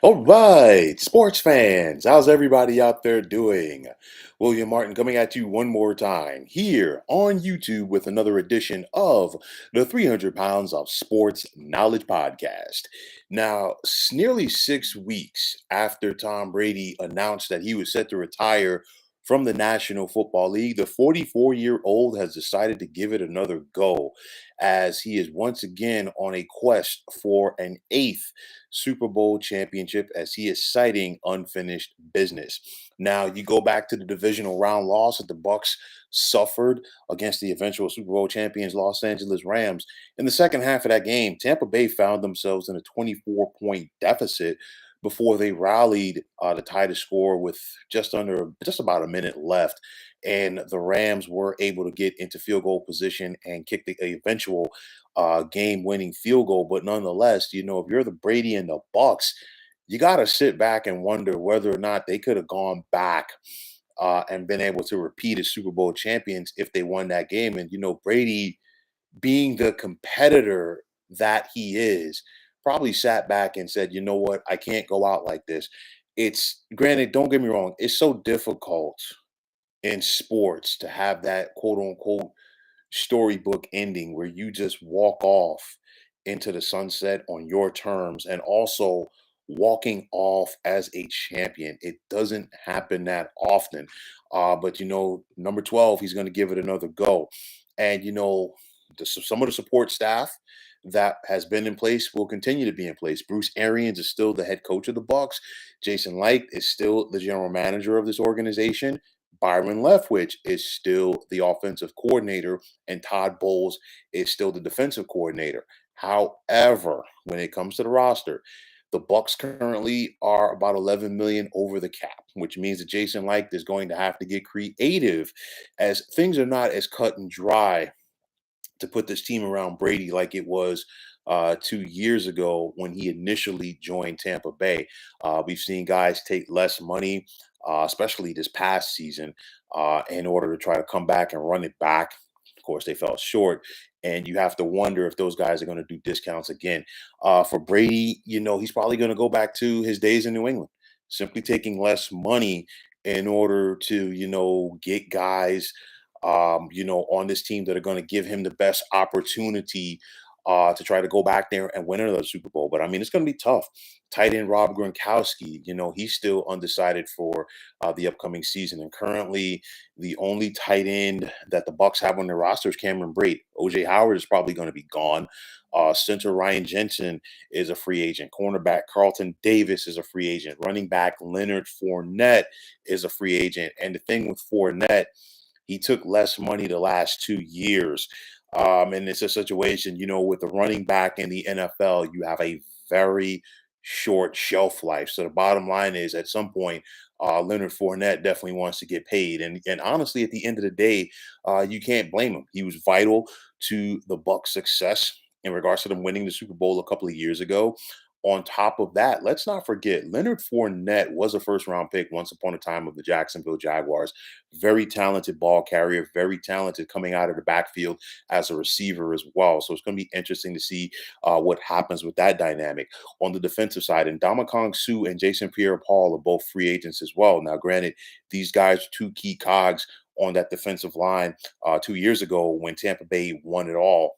All right, sports fans, how's everybody out there doing? William Martin coming at you one more time here on YouTube with another edition of the 300 Pounds of Sports Knowledge Podcast. Now, nearly 6 weeks after Tom Brady announced that he was set to retire from the National Football League, the 44-year-old has decided to give it another go as he is once again on a quest for an eighth Super Bowl championship as he is citing unfinished business. Now, you go back to the divisional round loss that the Bucs suffered against the eventual Super Bowl champions Los Angeles Rams. In the second half of that game, Tampa Bay found themselves in a 24-point deficit before they rallied to tie the score with just about a minute left, and the Rams were able to get into field goal position and kick the eventual game-winning field goal. But nonetheless, if you're the Brady and the Bucks, you got to sit back and wonder whether or not they could have gone back and been able to repeat as Super Bowl champions if they won that game. And Brady, being the competitor that he is, probably sat back and said, "You know what? I can't go out like this." It's granted, don't get me wrong, it's so difficult in sports to have that quote unquote storybook ending where you just walk off into the sunset on your terms and also walking off as a champion. It doesn't happen that often. But number 12, he's going to give it another go. And some of the support staff that has been in place will continue to be in place. Bruce Arians is still the head coach of the Bucks. Jason Licht is still the general manager of this organization. Byron Leftwich is still the offensive coordinator, and Todd Bowles is still the defensive coordinator. However, when it comes to the roster, the Bucks currently are about 11 million over the cap, which means that Jason Licht is going to have to get creative as things are not as cut and dry to put this team around Brady like it was 2 years ago when he initially joined Tampa Bay. We've seen guys take less money, especially this past season, in order to try to come back and run it back. Of course, they fell short, and you have to wonder if those guys are going to do discounts again. For Brady, he's probably going to go back to his days in New England, simply taking less money in order to, get guys on this team that are going to give him the best opportunity to try to go back there and win another Super Bowl. But I mean, it's going to be tough. Tight end Rob Gronkowski, he's still undecided for the upcoming season, and currently the only tight end that the Bucks have on their roster is Cameron Brate. OJ Howard is probably going to be gone. Center Ryan Jensen is a free agent. Cornerback Carlton Davis is a free agent. Running back Leonard Fournette is a free agent. And the thing with Fournette, he took less money the last 2 years. And it's a situation, with the running back in the NFL, you have a very short shelf life. So the bottom line is at some point, Leonard Fournette definitely wants to get paid. And honestly, at the end of the day, you can't blame him. He was vital to the Bucs' success in regards to them winning the Super Bowl a couple of years ago. On top of that, let's not forget Leonard Fournette was a first round pick once upon a time of the Jacksonville Jaguars. Very talented ball carrier, very talented coming out of the backfield as a receiver as well. So it's going to be interesting to see what happens with that dynamic. On the defensive side, and Ndamukong Suh and Jason Pierre-Paul are both free agents as well. Now, granted, these guys are two key cogs on that defensive line 2 years ago when Tampa Bay won it all.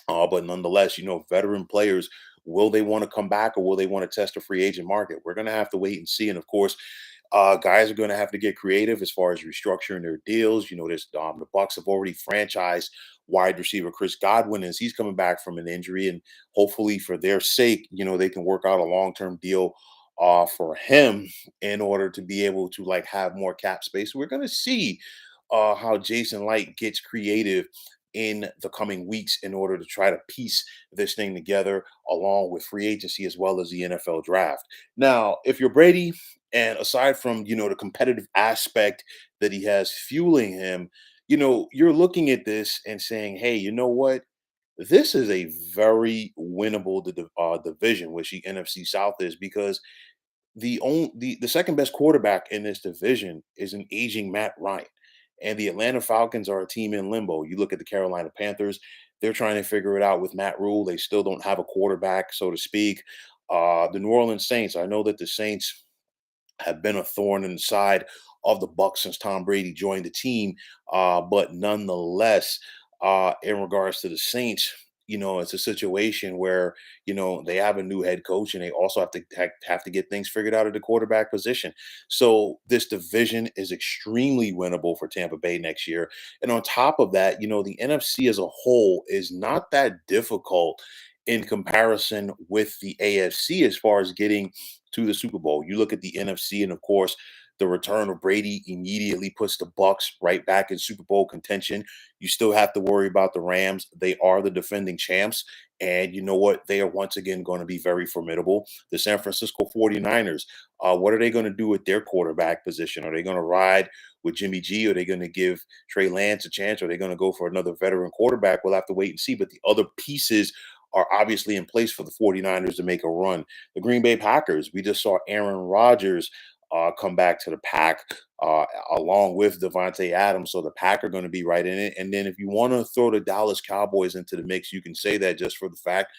But nonetheless, veteran players, will they want to come back or will they want to test the free agent market? We're going to have to wait and see. And of course, guys are going to have to get creative as far as restructuring their deals. The Bucks have already franchised wide receiver Chris Godwin as he's coming back from an injury, and hopefully for their sake, they can work out a long-term deal for him in order to be able to have more cap space. We're going to see how Jason Light gets creative in the coming weeks in order to try to piece this thing together along with free agency as well as the NFL draft. Now, if you're Brady, and aside from, the competitive aspect that he has fueling him, you're looking at this and saying, hey, you know what? This is a very winnable division, which the NFC South is, because the second best quarterback in this division is an aging Matt Ryan. And the Atlanta Falcons are a team in limbo. You look at the Carolina Panthers, they're trying to figure it out with Matt Rule. They still don't have a quarterback, so to speak. The New Orleans Saints. I know that the Saints have been a thorn in the side of the Bucs since Tom Brady joined the team. But nonetheless, in regards to the Saints, it's a situation where they have a new head coach, and they also have to get things figured out at the quarterback position. So this division is extremely winnable for Tampa Bay next year. And on top of that, the NFC as a whole is not that difficult in comparison with the AFC as far as getting to the Super Bowl. You look at the NFC, and of course, the return of Brady immediately puts the Bucs right back in Super Bowl contention. You still have to worry about the Rams. They are the defending champs. And you know what? They are once again going to be very formidable. The San Francisco 49ers, what are they going to do with their quarterback position? Are they going to ride with Jimmy G? Are they going to give Trey Lance a chance? Are they going to go for another veteran quarterback? We'll have to wait and see. But the other pieces are obviously in place for the 49ers to make a run. The Green Bay Packers, we just saw Aaron Rodgers come back to the pack along with Devontae Adams. So the Pack are going to be right in it. And then if you want to throw the Dallas Cowboys into the mix, you can say that just for the fact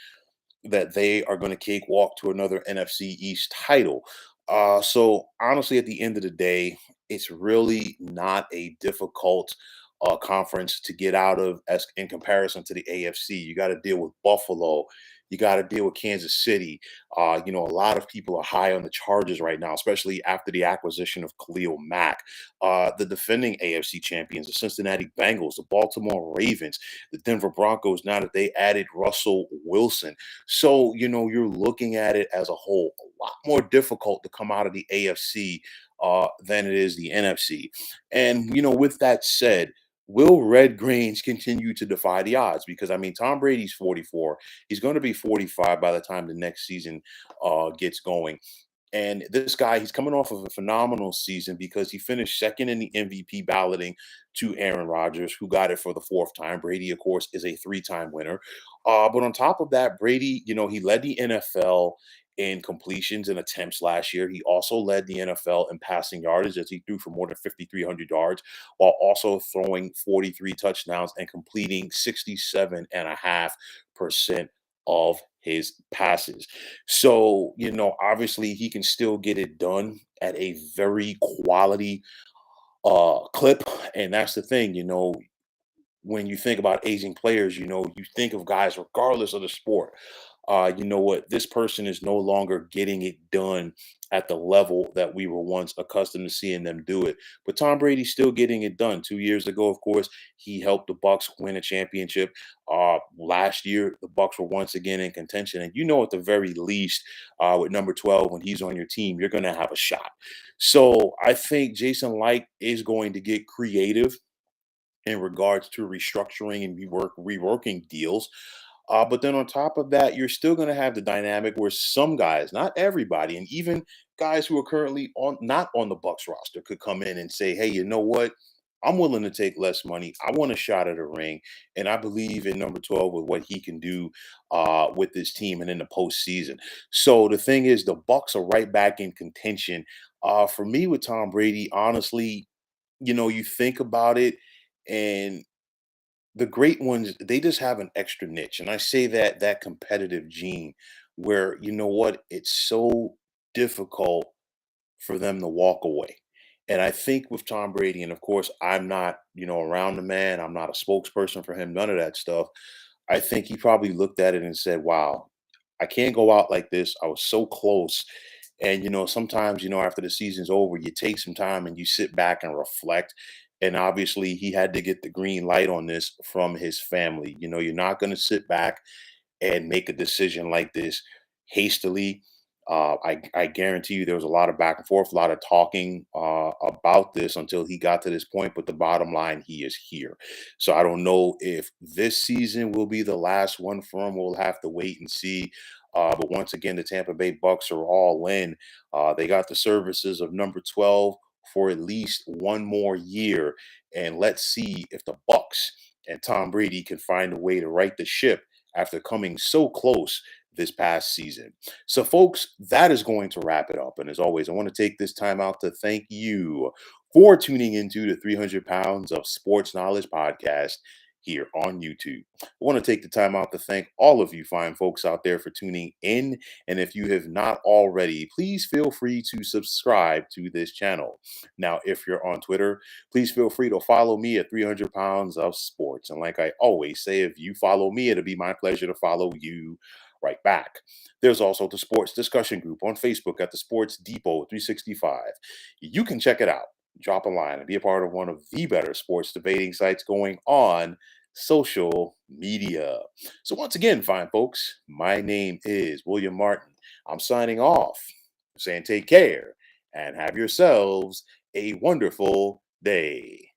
that they are going to cakewalk to another NFC East title. So honestly, at the end of the day, it's really not a difficult conference to get out of as in comparison to the AFC. You got to deal with Buffalo. You got to deal with Kansas City. A lot of people are high on the Chargers right now, especially after the acquisition of Khalil Mack. The defending AFC champions, the Cincinnati Bengals, the Baltimore Ravens, the Denver Broncos, now that they added Russell Wilson. So, you're looking at it as a whole, a lot more difficult to come out of the AFC than it is the NFC. And, with that said, will Red Grange continue to defy the odds? Because, I mean, Tom Brady's 44. He's going to be 45 by the time the next season gets going. And this guy, he's coming off of a phenomenal season because he finished second in the MVP balloting to Aaron Rodgers, who got it for the fourth time. Brady, of course, is a three-time winner. But on top of that, Brady, he led the NFL in completions and attempts last year. He also led the NFL in passing yardage as he threw for more than 5,300 yards, while also throwing 43 touchdowns and completing 67.5% of his passes. So, obviously he can still get it done at a very quality clip. And that's the thing, when you think about aging players, you think of guys regardless of the sport. You know what? This person is no longer getting it done at the level that we were once accustomed to seeing them do it. But Tom Brady's still getting it done. 2 years ago, of course, he helped the Bucs win a championship. Last year, the Bucs were once again in contention, and at the very least, with number 12, when he's on your team, you're going to have a shot. So I think Jason Light is going to get creative in regards to restructuring and reworking deals. But then on top of that, you're still going to have the dynamic where some guys, not everybody, and even guys who are currently on not on the Bucks roster, could come in and say, "Hey, you know what? I'm willing to take less money. I want a shot at a ring, and I believe in number 12 with what he can do with this team and in the postseason." So the thing is, the Bucks are right back in contention. For me, with Tom Brady, honestly, you think about it, and the great ones, they just have an extra niche. And I say that competitive gene where, what, it's so difficult for them to walk away. And I think with Tom Brady, and of course, I'm not, around the man, I'm not a spokesperson for him, none of that stuff. I think he probably looked at it and said, wow, I can't go out like this. I was so close. And, sometimes, after the season's over, you take some time and you sit back and reflect. And obviously, he had to get the green light on this from his family. You're not going to sit back and make a decision like this hastily. I guarantee you there was a lot of back and forth, a lot of talking about this until he got to this point. But the bottom line, he is here. So I don't know if this season will be the last one for him. We'll have to wait and see. But once again, the Tampa Bay Bucks are all in. They got the services of number 12 for at least one more year. And let's see if the Bucks and Tom Brady can find a way to right the ship after coming so close this past season. So, folks, that is going to wrap it up. And as always, I want to take this time out to thank you for tuning into the 300 Pounds of Sports Knowledge podcast. here on YouTube. I want to take the time out to thank all of you fine folks out there for tuning in. And if you have not already, please feel free to subscribe to this channel. Now, if you're on Twitter, please feel free to follow me at 300 pounds of sports. And like I always say, if you follow me, it'll be my pleasure to follow you right back. There's also the sports discussion group on Facebook at the Sports Depot 365. You can check it out. Drop a line and be a part of one of the better sports debating sites going on social media. So, once again, fine folks, my name is William Martin. I'm signing off, saying take care and have yourselves a wonderful day.